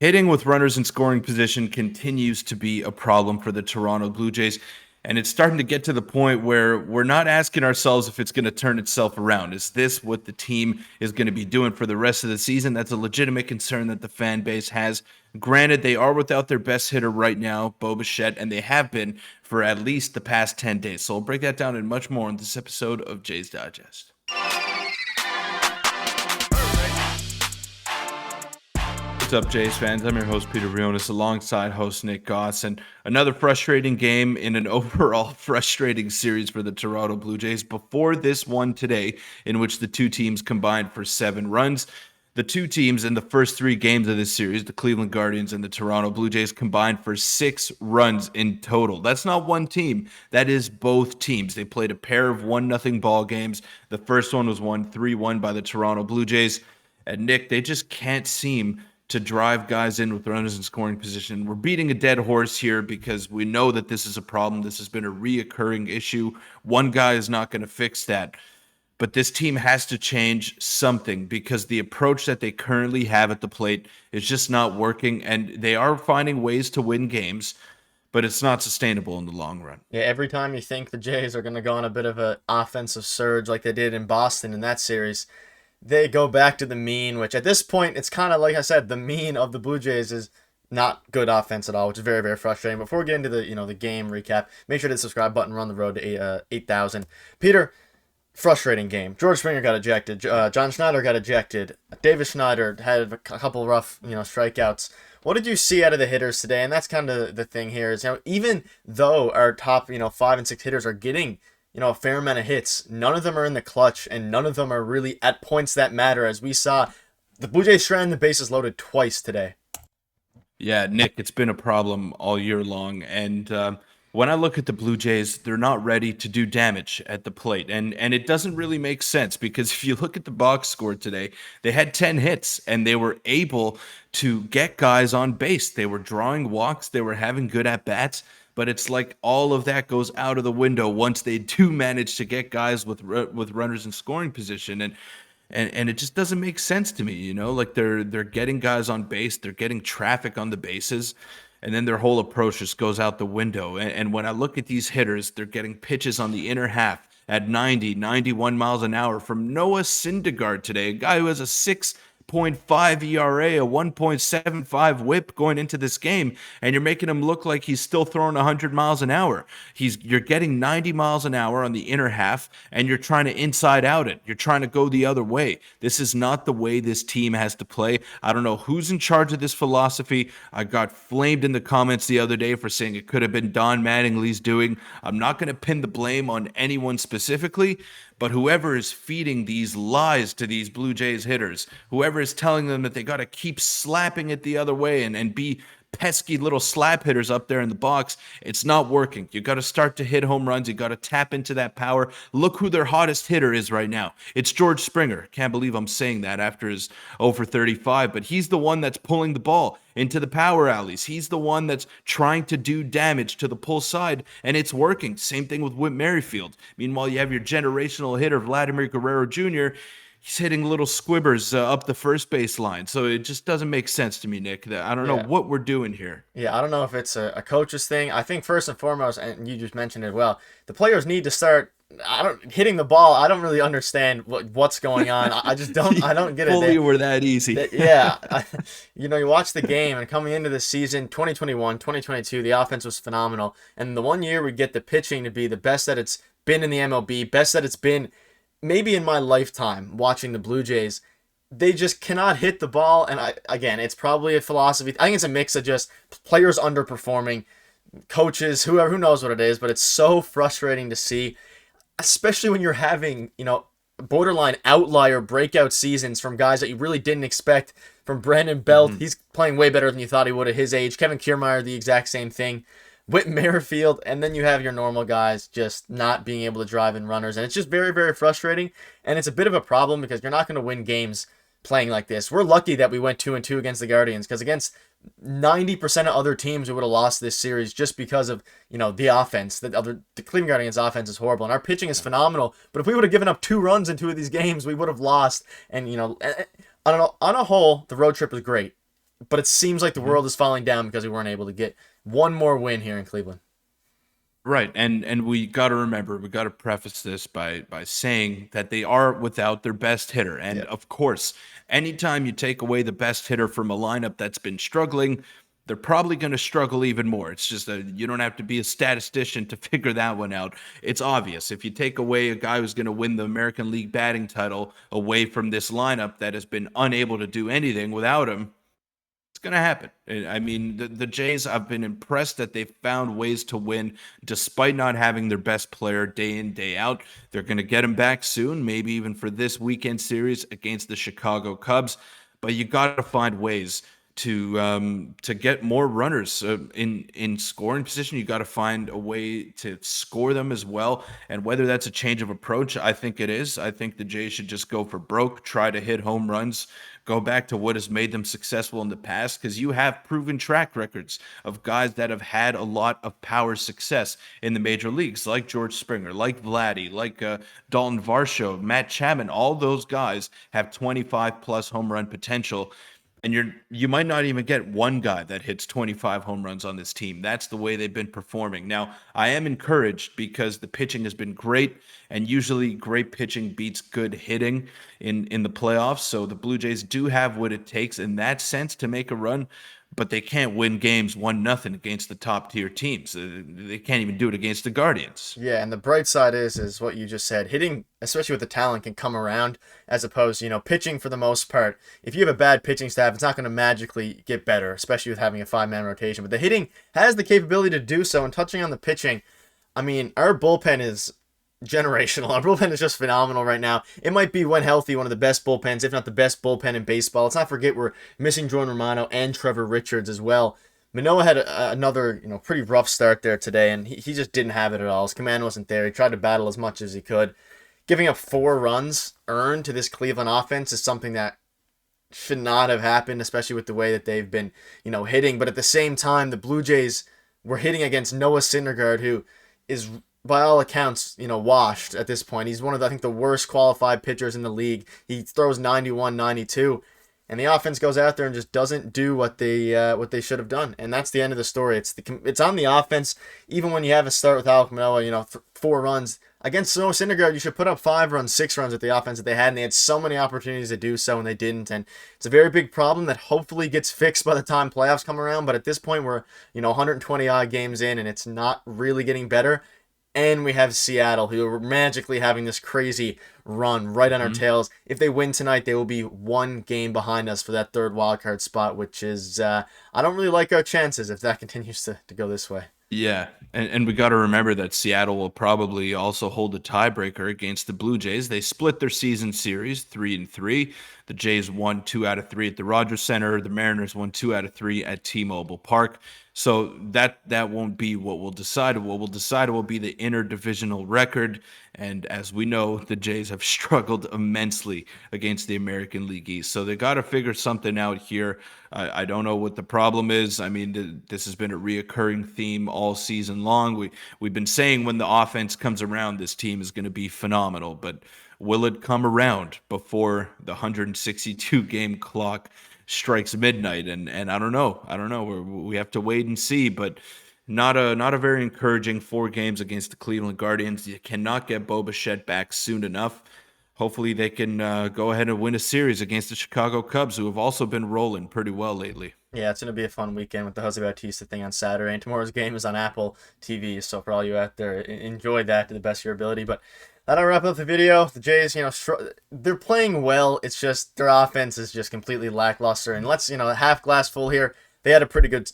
Hitting with runners in scoring position continues to be a problem for the Toronto Blue Jays. And it's starting to get to the point where we're not asking ourselves if it's going to turn itself around. Is this what the team is going to be doing for the rest of the season? That's a legitimate concern that the fan base has. Granted, they are without their best hitter right now, Bo Bichette, and they have been for at least the past 10 days. So I'll break that down and much more in this episode of Jays Digest. What's up, Jays fans? I'm your host, Peter Vryonis, alongside host Nick Gosse, and another frustrating game in an overall frustrating series for the Toronto Blue Jays before this one today, in which the two teams combined for 7 runs. The two teams in the first 3 games of this series, the Cleveland Guardians and the Toronto Blue Jays, combined for 6 runs in total. That's not one team. That is both teams. They played a pair of 1-0 ball games. The first one was won 3-1 by the Toronto Blue Jays. And Nick, they just can't seem to drive guys in with runners in scoring position. We're beating a dead horse here because we know that this is a problem. This has been a reoccurring issue. One guy is not going to fix that. But this team has to change something because the approach that they currently have at the plate is just not working. And they are finding ways to win games, but it's not sustainable in the long run. Yeah, every time you think the Jays are going to go on a bit of an offensive surge like they did in Boston in that series, they go back to the mean, which at this point, it's kind of like I said, the mean of the Blue Jays is not good offense at all, which is very, very frustrating. Before we get into the game recap, make sure to hit the subscribe button. We're on the road to 8,000. Peter, frustrating game. George Springer got ejected. John Schneider got ejected. Davis Schneider had a couple rough, strikeouts. What did you see out of the hitters today? And that's kind of the thing here is, even though our top, 5 and 6 hitters are getting a fair amount of hits, none of them are in the clutch, and none of them are really at points that matter, as we saw the Blue Jays stranded the bases loaded twice today. Yeah, Nick, it's been a problem all year long. And when I look at the Blue Jays, they're not ready to do damage at the plate. And it doesn't really make sense because if you look at the box score today, they had 10 hits and they were able to get guys on base. They were drawing walks, they were having good at-bats. But it's like all of that goes out of the window once they do manage to get guys with runners in scoring position, and it just doesn't make sense to me. Like they're getting guys on base, they're getting traffic on the bases, and then their whole approach just goes out the window. And when I look at these hitters, they're getting pitches on the inner half at 90, 91 miles an hour from Noah Syndergaard today, a guy who has a 6.5 ERA, a 1.75 whip going into this game, and you're making him look like he's still throwing 100 miles an hour. You're getting 90 miles an hour on the inner half, and you're trying to inside out it. You're trying to go the other way. This is not the way this team has to play. I don't know who's in charge of this philosophy. I got flamed in the comments the other day for saying it could have been Don Mattingly's doing. I'm not going to pin the blame on anyone specifically, but whoever is feeding these lies to these Blue Jays hitters, whoever is telling them that they got to keep slapping it the other way and be pesky little slap hitters up there in the box, it's not working. You got to start to hit home runs. You got to tap into that power. Look who their hottest hitter is right now. It's George Springer. Can't believe I'm saying that after his 0 for 35, but he's the one that's pulling the ball into the power alleys. He's the one that's trying to do damage to the pull side, and it's working. Same thing with Whit Merrifield. Meanwhile, you have your generational hitter, Vladimir Guerrero Jr., he's hitting little squibbers up the first base line. So it just doesn't make sense to me, Nick. I don't know Yeah. what we're doing here. Yeah, I don't know if it's a coach's thing. I think first and foremost, and you just mentioned it well, the players need to start. I don't hitting the ball. I don't really understand what's going on. I just don't. I don't get it. Fully were that easy. Yeah, you watch the game and coming into the season, 2021, 2022, the offense was phenomenal, and the one year we get the pitching to be the best that it's been in the MLB, best that it's been maybe in my lifetime watching the Blue Jays. They just cannot hit the ball, and again, it's probably a philosophy. I think it's a mix of just players underperforming, coaches, who knows what it is, but it's so frustrating to see, especially when you're having, borderline outlier breakout seasons from guys that you really didn't expect. From Brandon Belt, he's playing way better than you thought he would at his age. Kevin Kiermaier, the exact same thing. Whit Merrifield, and then you have your normal guys just not being able to drive in runners, and it's just very, very frustrating, and it's a bit of a problem because you're not going to win games playing like this. We're lucky that we went 2-2 against the Guardians, because against 90% of other teams we would have lost this series just because of the offense. The Cleveland Guardians offense is horrible, and our pitching is phenomenal, but if we would have given up 2 runs in 2 of these games, we would have lost. And on a whole, the road trip was great. but it seems like the Mhm. world is falling down because we weren't able to get one more win here in Cleveland. Right, and we got to remember, we got to preface this by saying that they are without their best hitter, and Yeah. of course, anytime you take away the best hitter from a lineup that's been struggling, they're probably going to struggle even more. It's just that you don't have to be a statistician to figure that one out. It's obvious. If you take away a guy who's going to win the American League batting title away from this lineup that has been unable to do anything without him, it's going to happen. I mean, the Jays, I've been impressed that they've found ways to win despite not having their best player day in, day out. They're going to get him back soon, maybe even for this weekend series against the Chicago Cubs. But you got to find ways to get more runners in scoring position. You got to find a way to score them as well. And whether that's a change of approach, I think it is. I think the Jays should just go for broke, try to hit home runs, go back to what has made them successful in the past, because you have proven track records of guys that have had a lot of power success in the major leagues, like George Springer, like Vladdy, like Dalton Varsho, Matt Chapman. All those guys have 25 plus home run potential, and you might not even get one guy that hits 25 home runs on this team. That's the way they've been performing. Now, I am encouraged because the pitching has been great, and usually great pitching beats good hitting in the playoffs. So the Blue Jays do have what it takes in that sense to make a run, but they can't win games 1-0 against the top tier teams. They can't even do it against the Guardians. Yeah, and the bright side is what you just said. Hitting, especially with the talent, can come around as opposed to, pitching for the most part. If you have a bad pitching staff, it's not going to magically get better, especially with having a five-man rotation. But the hitting has the capability to do so. And touching on the pitching, I mean, our bullpen is generational. Our bullpen is just phenomenal right now. It might be, when healthy, one of the best bullpens, if not the best bullpen in baseball. Let's not forget we're missing Jordan Romano and Trevor Richards as well. Manoah had another, pretty rough start there today, and he just didn't have it at all. His command wasn't there. He tried to battle as much as he could. Giving up 4 runs earned to this Cleveland offense is something that should not have happened, especially with the way that they've been, hitting. But at the same time, the Blue Jays were hitting against Noah Syndergaard, who is, by all accounts, washed at this point. He's one of, I think, the worst qualified pitchers in the league. He throws 91, 92. And the offense goes out there and just doesn't do what they should have done, and that's the end of the story. It's on the offense. Even when you have a start with Alek Manoah, 4 runs against Noah Syndergaard, you should put up 5 runs, 6 runs with the offense that they had, and they had so many opportunities to do so, and they didn't. And it's a very big problem that hopefully gets fixed by the time playoffs come around. But at this point, we're 120 odd games in, and it's not really getting better. And we have Seattle, who are magically having this crazy run right on our Mhm. tails. If they win tonight, they will be 1 game behind us for that third wildcard spot, which is, I don't really like our chances if that continues to go this way. Yeah, and we got to remember that Seattle will probably also hold a tiebreaker against the Blue Jays. They split their season series 3-3. The Jays won 2 out of 3 at the Rogers Center. The Mariners won 2 out of 3 at T-Mobile Park. So that won't be what will decide. What will decide will be the interdivisional record. And as we know, the Jays have struggled immensely against the American League East. So they got to figure something out here. I don't know what the problem is. I mean, this has been a reoccurring theme all season long. We've been saying when the offense comes around, this team is going to be phenomenal. But will it come around before the 162 game clock strikes midnight? And I don't know. I don't know. We have to wait and see. But not a very encouraging 4 games against the Cleveland Guardians. You cannot get Bo Bichette back soon enough. Hopefully they can go ahead and win a series against the Chicago Cubs, who have also been rolling pretty well lately. Yeah, it's going to be a fun weekend with the Jose Bautista thing on Saturday. And tomorrow's game is on Apple TV. So for all you out there, enjoy that to the best of your ability. But that'll wrap up the video. The Jays, they're playing well. It's just their offense is just completely lackluster. And let's, half glass full here. They had a pretty good,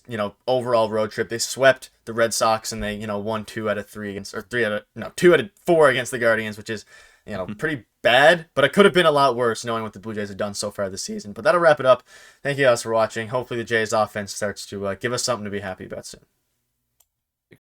overall road trip. They swept the Red Sox and they, won 2 out of 3 against, or 2 out of 4 against the Guardians, which is, pretty bad, but it could have been a lot worse knowing what the Blue Jays have done so far this season. But that'll wrap it up. Thank you guys for watching. Hopefully the Jays offense starts to give us something to be happy about soon.